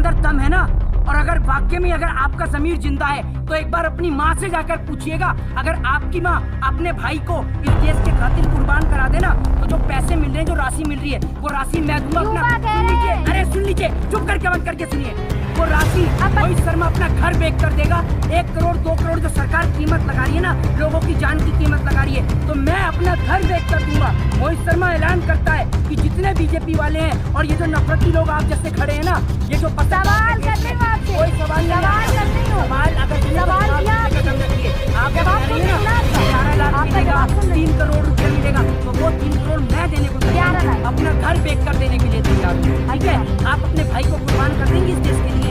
अंदर दम है ना, और अगर वाकई में अगर आपका ज़मीर जिंदा है तो एक बार अपनी माँ से जाकर पूछिएगा, अगर आपकी माँ अपने भाई को इस देश के खातिर कुर्बान करा देना तो जो पैसे मिल रहे हैं, जो राशि मिल रही है, वो राशि मैं दूंगा अपना। सुन लीजिए, अरे सुन लीजिए, चुप करके बंद करके सुनिए। वो राशि मोहित शर्मा अपना घर बेच कर देगा। 1 करोड़ 2 करोड़ जो सरकार कीमत लगा रही है ना, लोगों की जान की कीमत लगा रही है, तो मैं अपना घर बेच कर दूंगा। मोहित शर्मा ऐलान करता है कि जितने बीजेपी वाले हैं और ये जो नफरती लोग आप जैसे खड़े हैं ना, ये जो सवाल करते हो आपसे, कोई सवाल नहीं, सवाल अगर सवाल किया आप जवाब 11 लाख मिलेगा, 3 करोड़ रुपया मिलेगा, तो वो 3 करोड़ मैं देने को तैयार हूं, अपना घर बेच कर देने के लिए तैयार हूँ। ठीक है, आप अपने भाई को कुर्बान कर देंगे इस देश के लिए।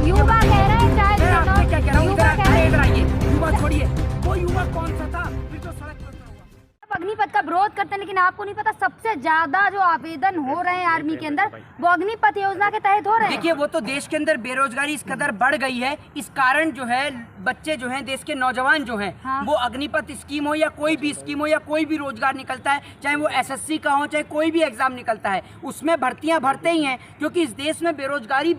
युवा कह रहे हैं, चाहे मैं आपसे क्या कह रहा हूँ, इधर आइए। युवा छोड़िए, वो युवा कौन सा था फिर तो सड़क पर हुआ। अग्निपथ का विरोध करते हैं, लेकिन आपको नहीं पता सबसे ज्यादा जो आवेदन हो रहे हैं आर्मी के अंदर वो अग्निपथ योजना के तहत हो रहे हैं। देखिए, वो तो देश के अंदर बेरोजगारी इस कदर बढ़ गई है, इस कारण जो है बच्चे जो हैं, देश के नौजवान जो हैं, हाँ। वो अग्निपथ स्कीम हो या कोई भी स्कीम हो या कोई भी रोजगार निकलता है, चाहे वो एसएससी का हो, चाहे कोई भी एग्जाम निकलता है, उसमें भर्तियां भरते ही हैं, क्योंकि इस देश में बेरोजगारी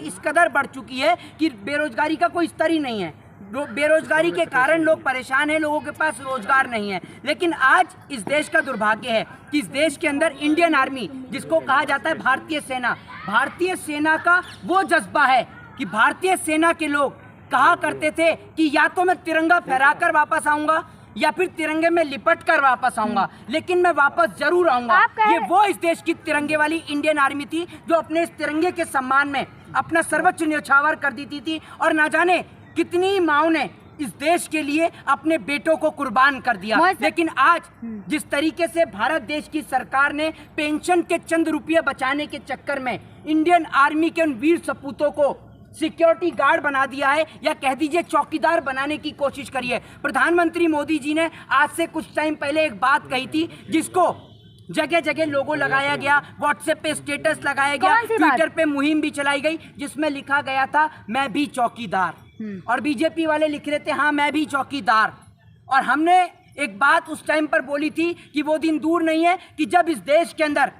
इस कदर बढ़ चुकी है कि बेरोजगारी का कोई स्तर ही नहीं है। बेरोजगारी के कारण लोग परेशान हैं, लोगों के पास रोजगार नहीं है। लेकिन आज इस देश का दुर्भाग्य है कि इस देश के अंदर इंडियन आर्मी, जिसको कहा जाता है भारतीय सेना का वो जज्बा है कि भारतीय सेना के लोग कहा करते थे कि या तो मैं तिरंगा फहराकर वापस आऊंगा या फिर तिरंगे में लिपट कर वापस आऊंगा, लेकिन मैं वापस जरूर आऊंगा। ये वो इस देश की तिरंगे वाली इंडियन आर्मी थी जो अपने इस तिरंगे के सम्मान में अपना सर्वोच्च न्यौछावर कर देती थी, और ना जाने कितनी माओ ने इस देश के लिए अपने बेटों को कुर्बान कर दिया। लेकिन आज जिस तरीके से भारत देश की सरकार ने पेंशन के चंद रुपये बचाने के चक्कर में इंडियन आर्मी के उन वीर सपूतों को सिक्योरिटी गार्ड बना दिया है, या कह दीजिए चौकीदार बनाने की कोशिश करी है। प्रधानमंत्री मोदी जी ने आज से कुछ टाइम पहले एक बात कही थी, जिसको जगह जगह लोगो लगाया गया, व्हाट्सएप पे स्टेटस लगाया गया, ट्विटर पे मुहिम भी चलाई गई, जिसमें लिखा गया था मैं भी चौकीदार, और बीजेपी वाले लिख रहे थे हाँ मैं भी चौकीदार। और हमने एक बात उस टाइम पर बोली थी कि वो दिन दूर नहीं है कि जब इस देश के अंदर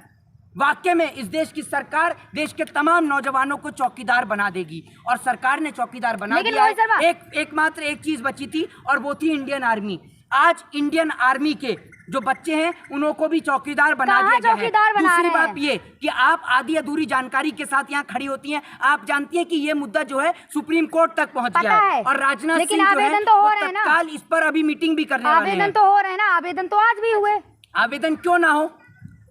वाकई में इस देश की सरकार देश के तमाम नौजवानों को चौकीदार बना देगी, और सरकार ने चौकीदार बना दिया है। एकमात्र एक चीज बची थी, और वो थी इंडियन आर्मी। आज इंडियन आर्मी के जो बच्चे हैं उनको भी चौकीदार बना दिया गया है। दूसरी बात ये कि आप आधी अधूरी जानकारी के साथ यहाँ खड़ी होती हैं। आप जानती हैं कि ये मुद्दा जो है सुप्रीम कोर्ट तक पहुँच गया है, और राजनाथ सिंह जो है वो तत्काल इस पर अभी मीटिंग भी करने वाले हैं। आवेदन तो हो रहे हैं ना, आवेदन तो आज भी हुए। आवेदन क्यों ना हो,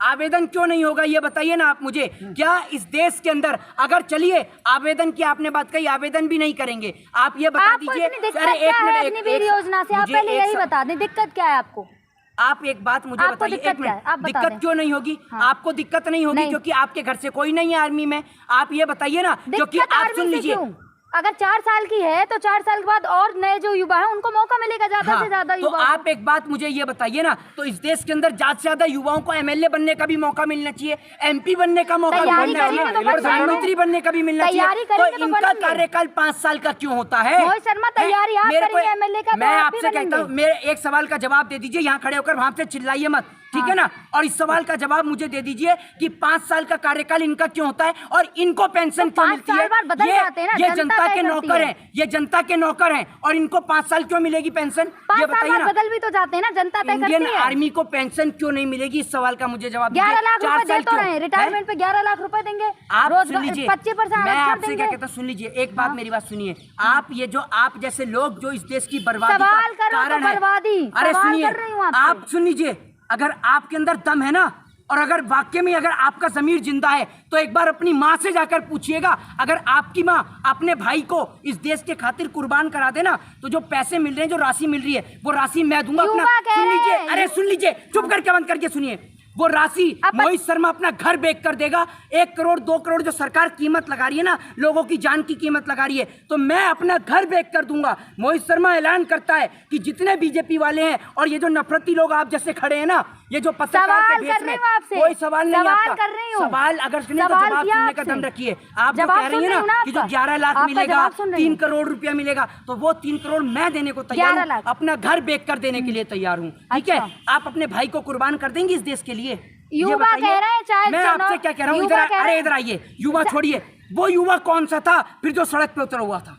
आवेदन क्यों नहीं होगा, ये बताइए ना आप मुझे। क्या इस देश के अंदर अगर चलिए आवेदन की आपने बात कही, आवेदन भी नहीं करेंगे, आप ये बता दीजिए। अरे एक मिनट, योजना से आप पहले यही बता दें दिक्कत क्या है आपको। आप एक बात मुझे बताइए, एक मिनट, दिक्कत क्यों नहीं होगी? आपको दिक्कत नहीं होगी क्योंकि आपके घर से कोई नहीं है आर्मी में। आप ये बताइए ना, क्योंकि आप सुन लीजिए, अगर 4 साल की है तो 4 साल के बाद और नए जो युवा हैं उनको मौका मिलेगा ज्यादा से ज्यादा युवा। तो आप एक बात मुझे ये बताइए ना, तो इस देश के अंदर ज्यादा से ज्यादा युवाओं को एमएलए बनने का भी मौका मिलना चाहिए, एमपी बनने का मौका मिलना चाहिए, प्रधानमंत्री बनने का भी मिलना चाहिए। तो इनका कार्यकाल 5 साल का क्यों होता है? मोहित शर्मा तैयारी आप करेंगे एमएलए का? मैं आपसे कहता हूँ, मेरे एक सवाल का जवाब दे दीजिए, यहाँ खड़े होकर वहां से चिल्लाइए मत, ठीक है ना। और इस सवाल का जवाब मुझे दे दीजिए कि 5 साल का कार्यकाल इनका क्यों होता है और इनको पेंशन क्यों मिलती है? ये जनता के नौकर हैं, ये जनता के नौकर हैं, और इनको 5 साल क्यों मिलेगी पेंशन? ये बताइए ना। बदल भी तो जाते हैं ना, जनता तय करती है। इंडियन आर्मी को पेंशन क्यों नहीं मिलेगी, इस सवाल का मुझे जवाब 11 लाख रुपए तो रहे, रिटायरमेंट पे 11 लाख रुपए देंगे। आप सुन लीजिए, 25% मैं आपसे क्या कहता हूँ, सुन लीजिए, एक बात मेरी बात सुनिए। आप ये जो आप जैसे लोग जो इस देश की बर्बादी का कारण है, अरे सुनिए, आप सुन लीजिए, अगर आपके अंदर दम है ना, और अगर वाकई में अगर आपका ज़मीर जिंदा है तो एक बार अपनी माँ से जाकर पूछिएगा, अगर आपकी माँ अपने भाई को इस देश के खातिर कुर्बान करा देना तो जो पैसे मिल रहे हैं, जो राशि मिल रही है, वो राशि मैं दूंगा अपना। सुन लीजिए, अरे सुन लीजिए, चुप करके बंद करके सुनिए। वो राशि मोहित शर्मा अपना घर बेच कर देगा। 1 करोड़ 2 करोड़ जो सरकार कीमत लगा रही है ना, लोगों की जान की कीमत लगा रही है, तो मैं अपना घर बेच कर दूंगा। मोहित शर्मा ऐलान करता है कि जितने बीजेपी वाले हैं और ये जो नफरती लोग आप जैसे खड़े हैं ना, ये जो पत्रकार के भेष में, कोई सवाल नहीं आपका। सवाल अगर सुने तो जवाब सुनने का दम रखिए। आप जो कह रही है ना कि जो 11 लाख मिलेगा, 3 करोड़ रुपया मिलेगा, तो वो 3 करोड़ मैं देने को तैयार हूँ, अपना घर बेच कर देने के लिए तैयार हूँ। ठीक है, आप अपने भाई को कुर्बान कर देंगे इस देश के लिए? युवा कह रहे हैं, चाहे मैं आपसे क्या कह रहा हूँ, इधर आइए, युवा छोड़िए, वो युवा कौन सा था फिर जो सड़क पे उतरा हुआ था?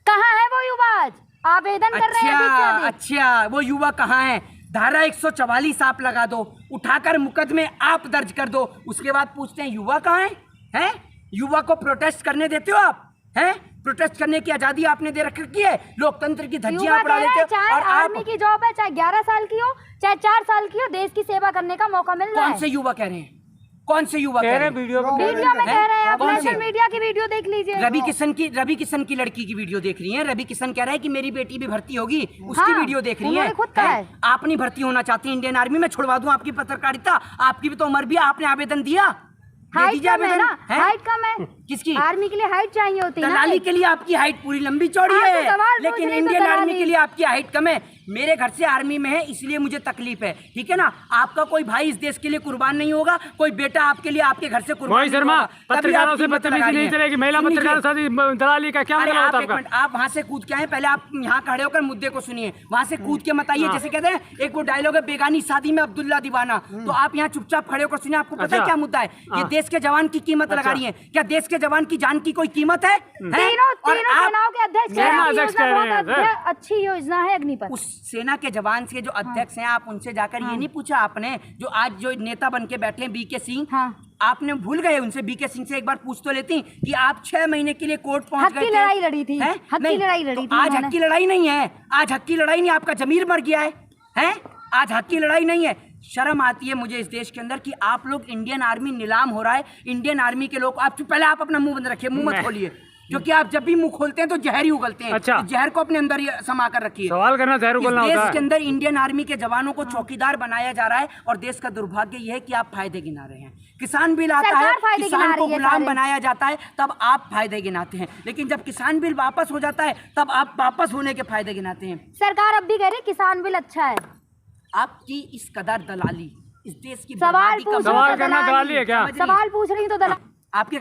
कहाँ है वो युवा आज? आवेदन कर रहे हैं अधिक से अधिक। अच्छा, वो युवा कहाँ है? धारा 144 आप लगा दो, उठाकर मुकदमे आप दर्ज कर दो, उसके बाद पूछते हैं युवा कहाँ है? हैं? युवा को प्रोटेस्ट करने देते हो आप? हैं? प्रोटेस्ट करने की आजादी आपने दे रखी है, लोकतंत्र की धज्जियां युवा आप उड़ा कह रहे लेते हैं, हो। चाहे और आर्मी आप की जॉब है, चाहे 11 साल की हो, चाहे 4 साल की हो, देश की सेवा करने का मौका मिल रहा कौन है। से युवा कह रहे हैं? कौन से युवा कह रहे हैं? वीडियो में कह रहे हैं, आप कौन से? सोशल मीडिया की वीडियो देख लीजिए। रवि किशन की लड़की की वीडियो देख रही हैं। रवि किशन कह रहा है कि मेरी बेटी भी भर्ती होगी, उसकी हाँ, वीडियो देख रही उन्होंने हैं। खुद कहा हैं? है। आप नहीं भर्ती होना चाहती इंडियन आर्मी में? छुड़वा दूं आपकी पत्रकारिता? आपकी भी तो उम्र भी है, आपने आवेदन दिया? दे हाइट दीजिए कम है आवेदन। ना, हैं? हाइट कम है। किसकी? आर्मी के लिए हाइट चाहिए होती है ना। दलाली के लिए आपकी हाइट पूरी लंबी चौड़ी आप तो है, सवाल पूछ लेकिन रही तो इंडियन आर्मी दलाली। के लिए आपकी हाइट कम है। मेरे घर से आर्मी में है, इसलिए मुझे तकलीफ है, ठीक है ना? आपका कोई भाई इस देश के लिए कुर्बान नहीं होगा, कोई बेटा आपके लिए आपके घर से कुर्बान मोहित नहीं शर्मा, होगा। तभी पत्रकारों आप से कीमत बदतमीजी लगा रही नहीं हैं। चलेगी। महिला सुन लीजिए। पत्रकारों से दलाली का क्या अरे मतलब होता आप है एक आपका? मिनट, आप वहाँ से कूद के आए, पहले आप यहाँ खड़े होकर मुद्दे को सुनिए, वहाँ से कूद के मत आइए। जैसे कहते हैं एक वो डायलॉग है, बेगानी शादी में अब्दुल्ला दीवाना, तो आप यहाँ चुपचाप खड़े होकर सुनिए। आपको पता है अच्छा। क्या मुद्दा है? ये देश के जवान की कीमत लगा रही है। क्या देश के जवान की जान की कोई कीमत है? तीनों और आप सेनाओं के अध्यक्ष हैं, सेना आपकी अध्यक्ष योजना कह रहे बहुत हैं, अच्छी योजना है अग्निपथ। उस सेना के जवान से जो अध्यक्ष हैं, आप उनसे जाकर ये नहीं पूछा आपने, जो आज जो नेता बन के बैठे हैं बीके सिंह, हाँ। आपने भूल गए उनसे? बीके सिंह से एक बार पूछ तो लेती कि आप 6 महीने के लिए कोर्ट पहुंच हक गए की थे। लड़ाई लड़ी थी, हैं? हक की नहीं, लड़ाई लड़ी तो थी आज उन्होंने। हक की लड़ाई नहीं है, आज हक की लड़ाई नहीं, आपका जमीर मर गया है। हैं? आज हक की लड़ाई नहीं है। शर्म आती है मुझे इस देश के अंदर कि आप लोग, इंडियन आर्मी नीलाम हो रहा है। इंडियन आर्मी के लोग, आप पहले आप अपना मुंह बंद रखिए, मुंह मत खोलिए, क्योंकि आप जब भी मुंह खोलते हैं तो जहर ही उगलते हैं। अच्छा। इस जहर को अपने अंदर ही समा कर रखिए। सवाल करना जहर उगलना इस होता देश है। के अंदर इंडियन आर्मी के जवानों को चौकीदार बनाया जा रहा है, और देश का दुर्भाग्य यह है कि आप फायदे गिना रहे हैं। किसान बिल आता है, सरकार फायदे गिना किसान को रही है गुलाम सारे। बनाया जाता है, तब आप फायदे गिनाते हैं। लेकिन जब किसान बिल वापस हो जाता है, तब आप वापस होने के फायदे गिनाते हैं। सरकार अब भी कह रही किसान बिल अच्छा है। आपकी इस कदर दलाली इस देश की सवाल बर्बादी का पूछ सवाल रही तो करना दलाली दलाली है क्या? सवाल पूछ रही तो दलाली। आपके